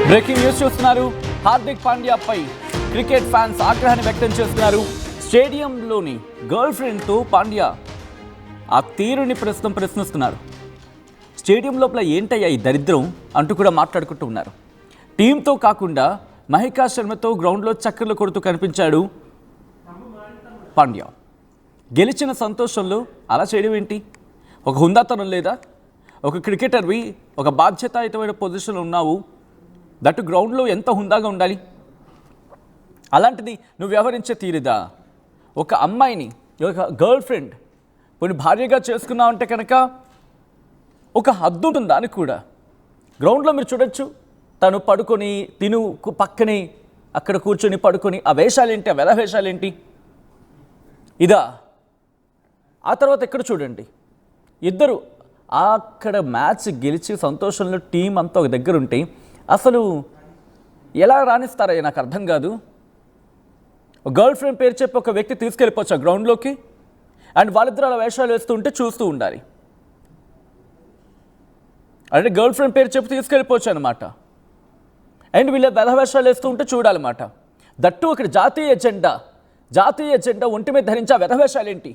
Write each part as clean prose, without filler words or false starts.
Breaking news చూస్తున్నారు. Hardik పాండ్యాపై cricket fans ఆగ్రహాన్ని వ్యక్తం చేస్తున్నారు. స్టేడియంలోని గర్ల్ ఫ్రెండ్తో పాండ్యా ఆ తీరుని ప్రశ్నిస్తున్నారు. స్టేడియం లోపల ఏంటయ్యా ఈ దరిద్రం అంటూ కూడా మాట్లాడుకుంటూ ఉన్నారు. టీంతో కాకుండా మహికా శర్మతో గ్రౌండ్లో చక్కర్లు కొడుతూ కనిపించాడు పాండ్యా. గెలిచిన సంతోషంలో అలా చేయడం ఏంటి? ఒక హుందాతనం లేదా? ఒక క్రికెటర్వి, ఒక బాధ్యతాయుతమైన పొజిషన్లో ఉన్నావు, దట్టు గ్రౌండ్లో ఎంత హుందాగా ఉండాలి. అలాంటిది నువ్వు వ్యవహరించే తీరుదా? ఒక అమ్మాయిని, ఒక గర్ల్ ఫ్రెండ్ కొన్ని భార్యగా చేసుకున్నావు అంటే కనుక ఒక హద్దు ఉంటుంది దానికి కూడా. గ్రౌండ్లో మీరు చూడొచ్చు, తను పడుకొని తిను పక్కనే అక్కడ కూర్చొని పడుకొని ఆ వేషాలేంటి, ఆ వెల వేషాలేంటి ఇదా? ఆ తర్వాత ఎక్కడ చూడండి, ఇద్దరు అక్కడ మ్యాచ్ గెలిచి సంతోషంలో టీం అంతా ఒక దగ్గర ఉంటే అసలు ఎలా రాణిస్తారో నాకు అర్థం కాదు. గర్ల్ ఫ్రెండ్ పేరు చెప్పి ఒక వ్యక్తి తీసుకెళ్ళిపోవచ్చు గ్రౌండ్లోకి, అండ్ వాళ్ళిద్దరు అలా వేషాలు వేస్తూ ఉంటే చూస్తూ ఉండాలి. అంటే గర్ల్ ఫ్రెండ్ పేరు చెప్పి తీసుకెళ్ళిపోవచ్చు అనమాట. అండ్ వీళ్ళ వెధవేషాలు వేస్తూ ఉంటే చూడాలన్నమాట. దట్టు అక్కడ జాతీయ జెండా ఒంటి మీద ధరించే వెధవేషాలేంటి?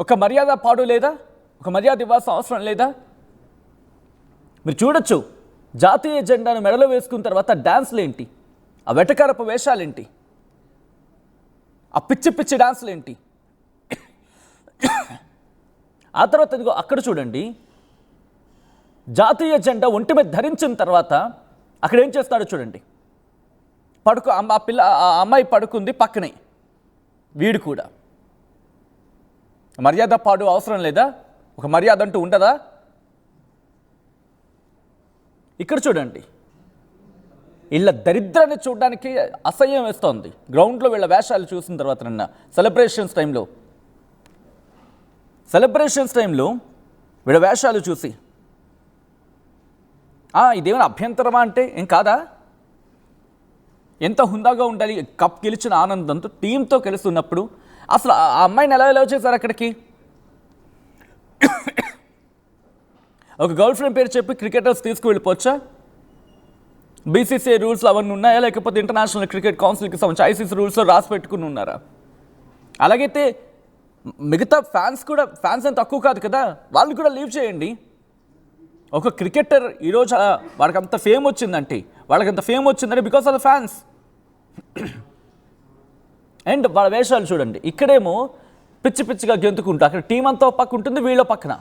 ఒక మర్యాద పాడు లేదా? ఒక మర్యాద ఇవ్వాల్సిన అవసరం లేదా? మీరు చూడొచ్చు, జాతీయ జెండాను మెడలో వేసుకున్న తర్వాత డ్యాన్స్లేంటి, ఆ వెటకారపు వేషాలేంటి, ఆ పిచ్చి పిచ్చి డాన్స్లేంటి. ఆ తర్వాత ఇదిగో అక్కడ చూడండి, జాతీయ జెండా ఒంటి మీద ధరించిన తర్వాత అక్కడ ఏం చేస్తాడో చూడండి. ఆ అమ్మాయి పడుకుంది పక్కనే, వీడు కూడా. మర్యాద పాడు అవసరం లేదా? ఒక మర్యాద అంటూ ఉండదా? ఇక్కడ చూడండి, వీళ్ళ దరిద్రాన్ని చూడడానికి అసహ్యం వేస్తోంది. గ్రౌండ్లో వీళ్ళ వేషాలు చూసిన తర్వాత నిన్న సెలబ్రేషన్స్ టైంలో వీళ్ళ వేషాలు చూసి ఇదేమైనా అభ్యంతరమా అంటే ఏం కాదా? ఎంత హుందాగా ఉండాలి. కప్ గెలిచిన ఆనందంతో టీంతో కలిసి ఉన్నప్పుడు అసలు ఆ అమ్మాయిని ఎలా చేశారు అక్కడికి? ఒక గర్ల్ ఫ్రెండ్ పేరు చెప్పి క్రికెటర్స్ తీసుకువెళ్ళిపోవచ్చా? బీసీసీఐ రూల్స్ అవన్నీ ఉన్నాయా? లేకపోతే ఇంటర్నేషనల్ క్రికెట్ కౌన్సిల్కి సంబంధించి ఐసీసీ రూల్స్లో రాసి పెట్టుకుని ఉన్నారా? అలాగైతే మిగతా ఫ్యాన్స్ అని తక్కువ కాదు కదా, వాళ్ళు కూడా లీవ్ చేయండి. ఒక క్రికెటర్ ఈరోజు వాళ్ళకంత ఫేమ్ వచ్చిందంటే because of the fans. And వాళ్ళ వేషాలు చూడండి, ఇక్కడేమో పిచ్చి పిచ్చిగా గెంతుకుంటూ అక్కడ టీం అంతా పక్క ఉంటుంది, వీళ్ళ పక్కన.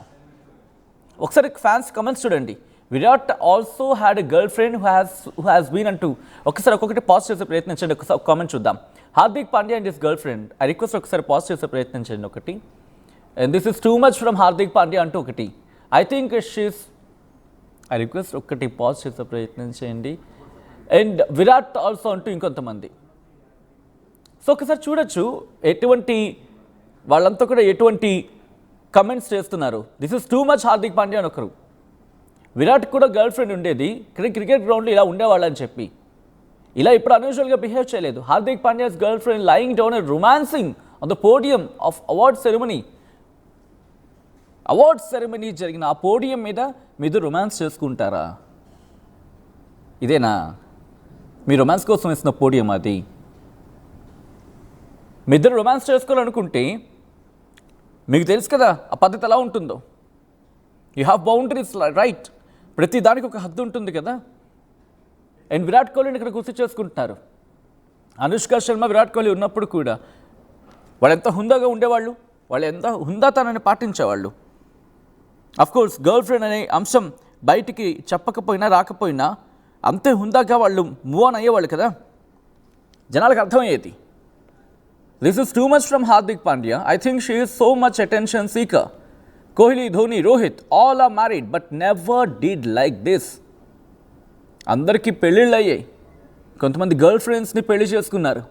ఒకసారి ఫ్యాన్స్ కమెంట్స్ చూడండి. Virat also had a girlfriend who has been అంటూ ఒకసారి ఒక్కొక్కటి పాజ్ చేసే ప్రయత్నించండి. ఒకసారి కామెంట్ చూద్దాం. Hardik Pandya and his girlfriend, I request ఒకసారి పాజ్ చేసే ప్రయత్నించండి ఒకటి. And this is too much from Hardik Pandya అంటూ ఒకటి. ఐ రిక్వెస్ట్ ఒకటి పాజ్ చేసే ప్రయత్నం చేయండి. అండ్ విరాట్ ఆల్సో అంటూ ఇంకొంతమంది. సో ఒకసారి చూడొచ్చు వాళ్ళంతా కూడా ఎటువంటి కమెంట్స్ చేస్తున్నారు. This is too much Hardik Pandya అని ఒకరు. విరాట్ కూడా గర్ల్ ఫ్రెండ్ ఉండేది, క్రికెట్ గ్రౌండ్లో ఇలా ఉండేవాళ్ళని చెప్పి ఇలా ఇప్పుడు అన్యూజువల్గా బిహేవ్ చేయలేదు. Hardik Pandyas girl friend lying down and romancing on the podium of award ceremony జరిగిన ఆ పోడియం మీద మీరు రొమాన్స్ చేసుకుంటారా? ఇదేనా మీ రొమాన్స్ కోసం ఇస్తున్న పోడియం? అది మీ ఇద్దరు రొమాన్స్ చేసుకోవాలనుకుంటే మీకు తెలుసు కదా ఆ పద్ధతి ఎలా ఉంటుందో. You have boundaries, right? ప్రతి దానికి ఒక హద్దు ఉంటుంది కదా. అండ్ విరాట్ కోహ్లీని ఇక్కడ గుర్తు చేసుకుంటున్నారు. అనుష్క శర్మ, విరాట్ కోహ్లీ ఉన్నప్పుడు కూడా వాళ్ళు ఎంత హుందాగా ఉండేవాళ్ళు, వాళ్ళు ఎంత హుందాతనాన్ని పాటించేవాళ్ళు. అఫ్కోర్స్ గర్ల్ ఫ్రెండ్ అనే అంశం బయటికి చెప్పకపోయినా రాకపోయినా అంతే హుందాగా వాళ్ళు మూవ్ ఆన్ అయ్యేవాళ్ళు కదా, జనాలకు అర్థమయ్యేది. This is too much from Hardik Pandya. I think she is so much attention seeker. Kohli, Dhoni, Rohit all are married but never did like this. అందరికీ పెళ్ళిళ్ళు అయ్యాయి, కొంతమంది గర్ల్ ఫ్రెండ్స్ని పెళ్లి చేసుకున్నారు.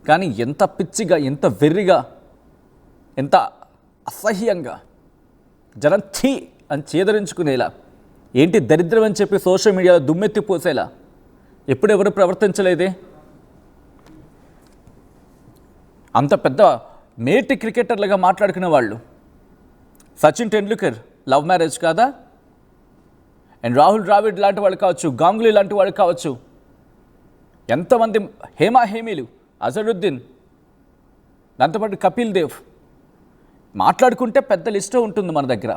కానీ ఎంత పిచ్చిగా, ఎంత వెర్రిగా, ఎంత అసహ్యంగా, జనం ఛీ అని చేదరించుకునేలా, ఏంటి దరిద్రం అని చెప్పి సోషల్ మీడియాలో దుమ్మెత్తిపోసేలా ఎప్పుడెవరు ప్రవర్తించలేదే. అంత పెద్ద మేటి క్రికెటర్లుగా మాట్లాడుకునే వాళ్ళు. సచిన్ టెండూల్కర్ లవ్ మ్యారేజ్ కాదా? అండ్ రాహుల్ ద్రావిడ్ లాంటి వాళ్ళు కావచ్చు, గాంగులీ లాంటి వాళ్ళు కావచ్చు, ఎంతమంది హేమీలు, అజరుద్దీన్, దాంతోపాటు కపిల్ దేవ్, మాట్లాడుకుంటే పెద్ద లిస్టే ఉంటుంది మన దగ్గర.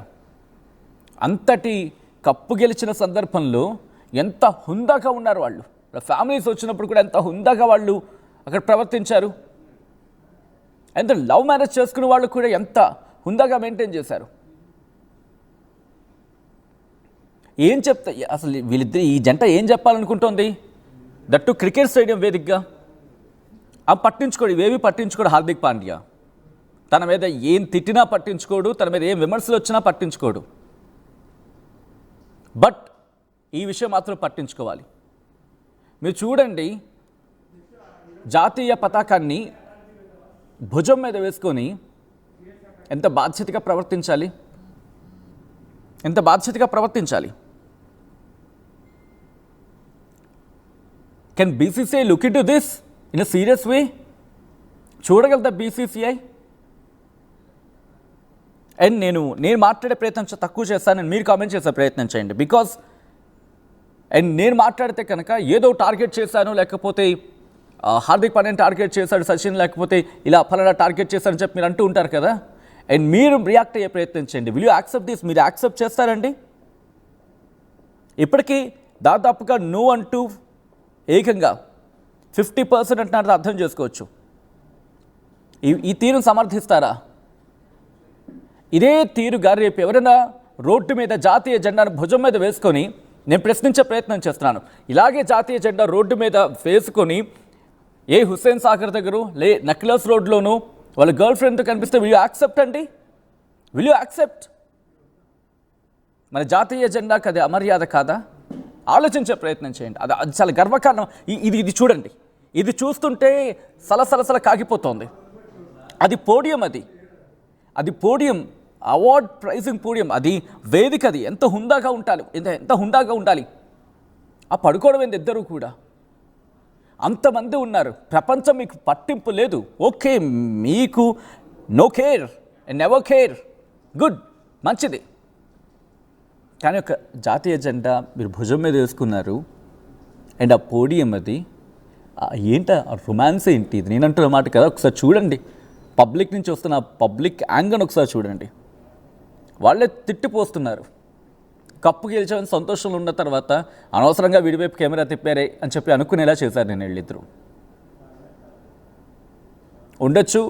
అంతటి కప్పు గెలిచిన సందర్భంలో ఎంత హుందాగా ఉన్నారు వాళ్ళు. ఫ్యామిలీస్ వచ్చినప్పుడు కూడా ఎంత హుందాగా వాళ్ళు అక్కడ ప్రవర్తించారు. ఎంత లవ్ మ్యారేజ్ చేసుకున్న వాళ్ళు కూడా ఎంత హుందాగా మెయింటైన్ చేశారు. ఏం చెప్తా అసలు వీళ్ళిద్దరు, ఈ జంట ఏం చెప్పాలనుకుంటోంది? దట్టు క్రికెట్ స్టేడియం వేదికగా పట్టించుకోడు, ఇవేవి పట్టించుకోడు హార్దిక్ పాండ్యా. తన మీద ఏం తిట్టినా పట్టించుకోడు, తన మీద ఏం విమర్శలు వచ్చినా పట్టించుకోడు. బట్ ఈ విషయం మాత్రం పట్టించుకోవాలి. మీరు చూడండి, జాతీయ పతాకాన్ని భుజం మీద వేసుకొని ఎంత బాధ్యతగా ప్రవర్తించాలి, ఎంత బాధ్యతగా ప్రవర్తించాలి. Can BCCI look into this in a serious way? చూడగలదా బీసీసీఐ? అండ్ నేను మాట్లాడే ప్రయత్నం తక్కువ చేస్తాను, మీరు కామెంట్ చేసే ప్రయత్నం చేయండి. బికాజ్ అండ్ నేను మాట్లాడితే కనుక ఏదో టార్గెట్ చేశాను, లేకపోతే హార్దిక్ పాండ్యాని టార్గెట్ చేశాడు సచిన్, లేకపోతే ఇలా ఫలానా టార్గెట్ చేశారని చెప్పి మీరు అంటూ ఉంటారు కదా. అండ్ మీరు రియాక్ట్ అయ్యే ప్రయత్నం చేయండి. Will you accept this? మీరు యాక్సెప్ట్ చేస్తారండి? ఇప్పటికీ దాదాపుగా నువ్వు అంటూ ఏకంగా 50% అంటున్నారు, అర్థం చేసుకోవచ్చు. ఈ తీరును సమర్థిస్తారా? ఇదే తీరుగా రేపు ఎవరైనా రోడ్డు మీద జాతీయ జెండాను భుజం మీద వేసుకొని, నేను ప్రశ్నించే ప్రయత్నం చేస్తున్నాను, ఇలాగే జాతీయ జెండా రోడ్డు మీద వేసుకొని హుస్సేన్ సాగర్ దగ్గర నక్లెస్ రోడ్లోనూ వాళ్ళ గర్ల్ ఫ్రెండ్తో కనిపిస్తే విల్ యూ యాక్సెప్ట్ అండి? Will you accept? మన జాతీయ జెండాకి అది అమర్యాద కాదా? ఆలోచించే ప్రయత్నం చేయండి. అది చాలా గర్వకారణం. ఇది చూడండి, ఇది చూస్తుంటే సలసలసల కాగిపోతోంది. అది పోడియం, అది పోడియం, అవార్డ్ ప్రైజింగ్ పోడియం, అది వేదిక, అది ఎంత హుందాగా ఉండాలి, ఎంత హుందాగా ఉండాలి. ఆ పడుకోవడం ఏంది? ఇద్దరు కూడా అంతమంది ఉన్నారు, ప్రపంచం మీకు పట్టింపు లేదు. ఓకే, మీకు no care and never care, good, మంచిది. కానీ ఒక జాతీయ జెండా మీరు భుజం మీద వేసుకున్నారు, అండ్ ఆ పోడియం అది ఏంట, రొమాన్స్ ఏంటి ఇది? నేను అంటున్న మాట కదా, ఒకసారి చూడండి. పబ్లిక్ నుంచి వస్తున్న పబ్లిక్ యాంగర్ ఒకసారి చూడండి. వాళ్ళే తిట్టిపోస్తున్నారు. కప్పు గెలిచామని సంతోషంలో ఉన్న తర్వాత అనవసరంగా వీడివైపు కెమెరా తిప్పారే అని చెప్పి అనుకునేలా చేశారు. నేను వీళ్ళిద్దరూ ఉండొచ్చు,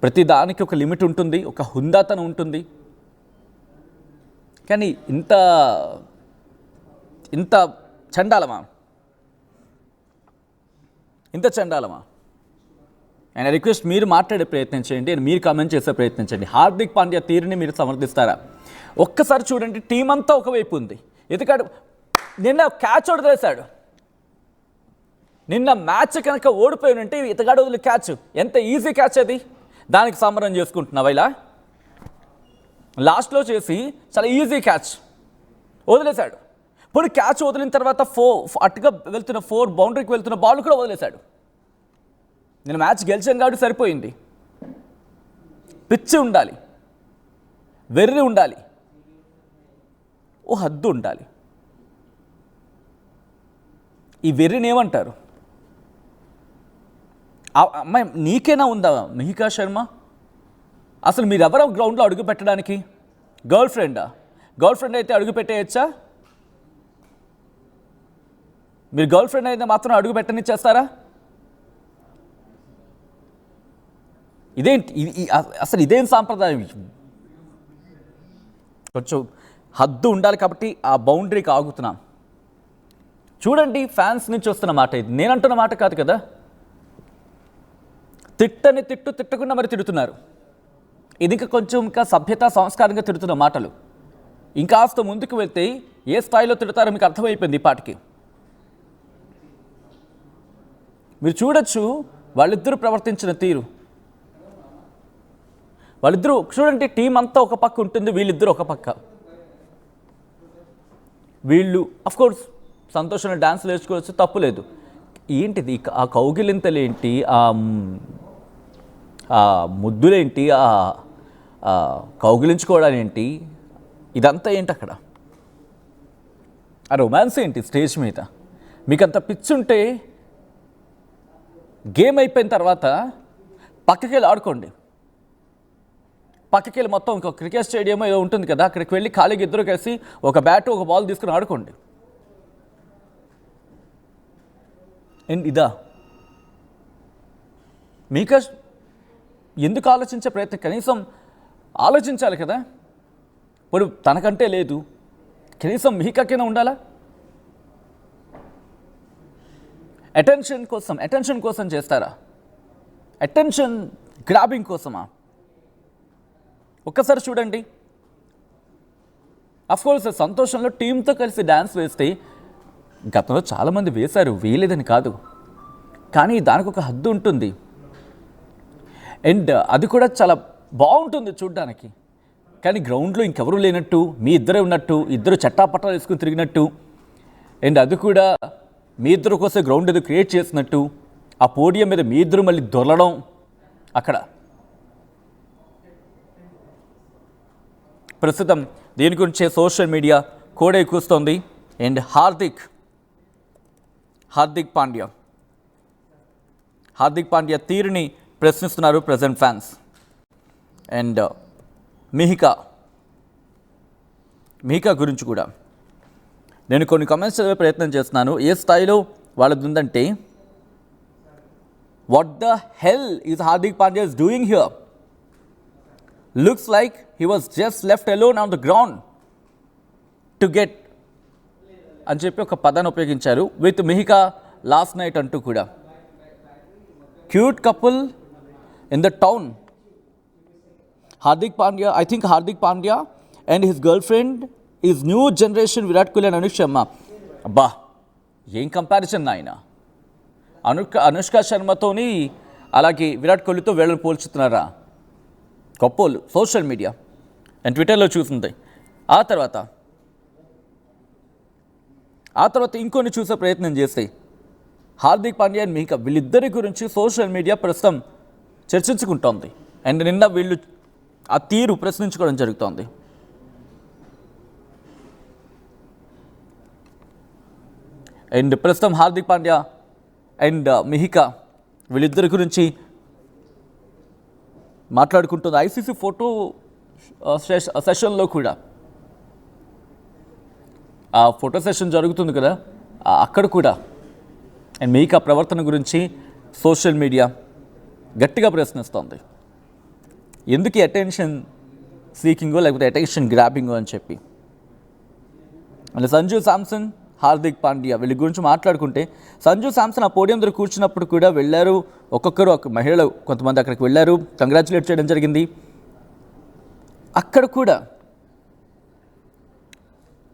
ప్రతి దానికి ఒక లిమిట్ ఉంటుంది, ఒక హుందాతనం ఉంటుంది. కానీ ఇంత చండాలమా? అండ్ రిక్వెస్ట్, మీరు మాట్లాడే ప్రయత్నం చేయండి, మీరు కామెంట్ చేసే ప్రయత్నం చేయండి. హార్దిక్ పాండ్యా తీరుని మీరు సమర్థిస్తారా? ఒక్కసారి చూడండి, టీం అంతా ఒకవైపు ఉంది. ఎందుకంటే నిన్న క్యాచ్ వదిలేశాడు. నిన్న మ్యాచ్ కనుక ఓడిపోయి ఉంటే ఇతగాడు వదిలే క్యాచ్, ఎంత ఈజీ క్యాచ్ అది, దానికి సంబరం చేసుకుంటున్నావా? ఇలా లాస్ట్లో చేసి చాలా ఈజీ క్యాచ్ వదిలేశాడు. పోనీ క్యాచ్ వదిలిన తర్వాత అటుగా వెళ్తున్న 4 బౌండరీకి వెళ్తున్న బాల్ కూడా వదిలేశాడు. నేను మ్యాచ్ గెలిచాను కాబట్టి సరిపోయింది. పిచ్చి ఉండాలి, వెర్రి ఉండాలి, ఓ హద్దు ఉండాలి. ఈ వెర్రిని ఏమంటారు? అమ్మాయి నీకేనా ఉందా మిహికా శర్మ? అసలు మీరెవరో గ్రౌండ్లో అడుగు పెట్టడానికి? గర్ల్ ఫ్రెండ్ అయితే అడుగు పెట్టేయచ్చా? మీరు గర్ల్ ఫ్రెండ్ అయితే మాత్రం అడుగు పెట్టనిచ్చేస్తారా? ఇదేంటి? అసలు ఇదేం సాంప్రదాయం? కొంచెం హద్దు ఉండాలి. కాబట్టి ఆ బౌండరీకి ఆగుతున్నాం. చూడండి, ఫ్యాన్స్ నుంచి వస్తున్న మాట ఇది, నేను అంటున్న మాట కాదు కదా. తిట్టకుండా మరి తిడుతున్నారు. ఇది ఇంకా సభ్యత సంస్కారంగా తిడుతున్న మాటలు. ఇంకాస్త ముందుకు వెళ్తే ఏ స్థాయిలో తిడతారో మీకు అర్థమైపోయింది ఈ పాటికి. మీరు చూడొచ్చు వాళ్ళిద్దరూ ప్రవర్తించిన తీరు. వాళ్ళిద్దరూ చూడండి, టీం అంతా ఒక పక్క ఉంటుంది, వీళ్ళిద్దరూ ఒక పక్క. వీళ్ళు అఫ్కోర్స్ సంతోషంగా డ్యాన్స్లు వేసుకోవచ్చు, తప్పులేదు. ఏంటిది ఆ కౌగిలింతలేంటి, ఆ ముద్దులేంటి, కౌగిలించుకోవడాలేంటి, ఇదంతా ఏంటి అక్కడ? ఆ రొమాన్స్ ఏంటి స్టేజ్ మీద? మీకు అంత పిచ్చుంటే గేమ్ అయిపోయిన తర్వాత పక్కకి వెళ్ళి ఆడుకోండి. పక్కకి వెళ్ళి మొత్తం ఇంకో క్రికెట్ స్టేడియం ఏదో ఉంటుంది కదా, అక్కడికి వెళ్ళి ఖాళీగా ఇద్దరు కలిసి ఒక బ్యాట్ ఒక బాల్ తీసుకుని ఆడుకోండి. ఇదా మీక ఎందుకు ఆలోచించే ప్రయత్నం? కనీసం ఆలోచించాలి కదా. ఇప్పుడు తనకంటే లేదు, కనీసం మీకైనా ఉండాలా? అటెన్షన్ కోసం చేస్తారా? అటెన్షన్ గ్రాబింగ్ కోసమా? ఒక్కసారి చూడండి. అఫ్కోర్స్ సంతోషంలో టీంతో కలిసి డ్యాన్స్ వేస్తే గతంలో చాలామంది వేశారు, వేయలేదని కాదు, కానీ దానికి ఒక హద్దు ఉంటుంది. అండ్ అది కూడా చాలా బాగుంటుంది చూడ్డానికి. కానీ గ్రౌండ్లో ఇంకెవరూ లేనట్టు, మీ ఇద్దరే ఉన్నట్టు, ఇద్దరు చట్టాపట్టాలు వేసుకుని తిరిగినట్టు, అండ్ అది కూడా మీ ఇద్దరు కోసం గ్రౌండ్ ఏదో క్రియేట్ చేసినట్టు, ఆ పోడియం మీద మీ ఇద్దరు మళ్ళీ దొరలడం అక్కడ. ప్రస్తుతం దీని గురించే సోషల్ మీడియా కోడే కూస్తోంది. అండ్ హార్దిక్ పాండ్యా తీరుని ప్రశ్నిస్తున్నారు ప్రెజెంట్ ఫ్యాన్స్. అండ్ మిహికా గురించి కూడా నేను కొన్ని కామెంట్స్ చదివే ప్రయత్నం చేస్తున్నాను. ఏ స్థాయిలో వాళ్ళది ఉందంటే, what the hell is Hardik Pandya is doing here? Looks like he was just left alone on the ground to get అని చెప్పి ఒక పదాన్ని ఉపయోగించారు విత్ మిహికా లాస్ట్ నైట్ అంటూ కూడా. Cute couple in the town. Hardik Pandya and his girlfriend is new generation Virat Kohli and Anushka Sharma. అబ్బా ఏం comparison నాయన! అనుష్క శర్మతోని అలాగే విరాట్ కోహ్లీతో వీళ్ళని పోల్చుతున్నారా? గొప్పోళ్ళు సోషల్ మీడియా అండ్ ట్విట్టర్లో చూస్తుంది. ఆ తర్వాత ఇంకొన్ని చూసే ప్రయత్నం చేస్తే హార్దిక్ పాండ్యా అండ్ మిహికా వీళ్ళిద్దరి గురించి సోషల్ మీడియా ప్రస్తుతం చర్చించుకుంటోంది. అండ్ నిన్న వీళ్ళు ఆ తీరు ప్రశ్నించుకోవడం జరుగుతోంది. అండ్ ప్రస్తుతం హార్దిక్ పాండ్యా అండ్ మిహికా వీళ్ళిద్దరి గురించి మాట్లాడుకుంటుంది. ఐసీసీ ఫోటో సెషన్లో కూడా, ఆ ఫోటో సెషన్ జరుగుతుంది కదా, అక్కడ కూడా అండ్ మిహికా ప్రవర్తన గురించి సోషల్ మీడియా గట్టిగా ప్రశ్నిస్తోంది. ఎందుకు అటెన్షన్ సీకింగో లేకపోతే అటెన్షన్ గ్రాబింగో అని చెప్పి. అంటే సంజు శాంసన్, హార్దిక్ పాండ్యా వీళ్ళ గురించి మాట్లాడుకుంటే, సంజు శాంసన్ ఆ పోడియం దగ్గర కూర్చున్నప్పుడు కూడా వెళ్ళారు, ఒక్కొక్కరు ఒక మహిళలు కొంతమంది అక్కడికి వెళ్ళారు, కంగ్రాచులేట్ చేయడం జరిగింది. అక్కడ కూడా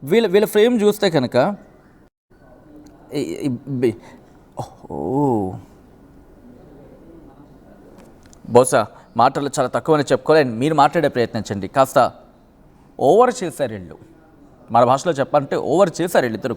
వీళ్ళ ఫ్రేమ్ చూస్తే కనుక బహుశా మాటలు చాలా తక్కువని చెప్పుకోవాలి. మీరు మాట్లాడే ప్రయత్నించండి. కాస్త ఓవర్ చేశారు వీళ్ళు, మన భాషలో చెప్పాలంటే ఓవర్ చేశారు వీళ్ళిద్దరు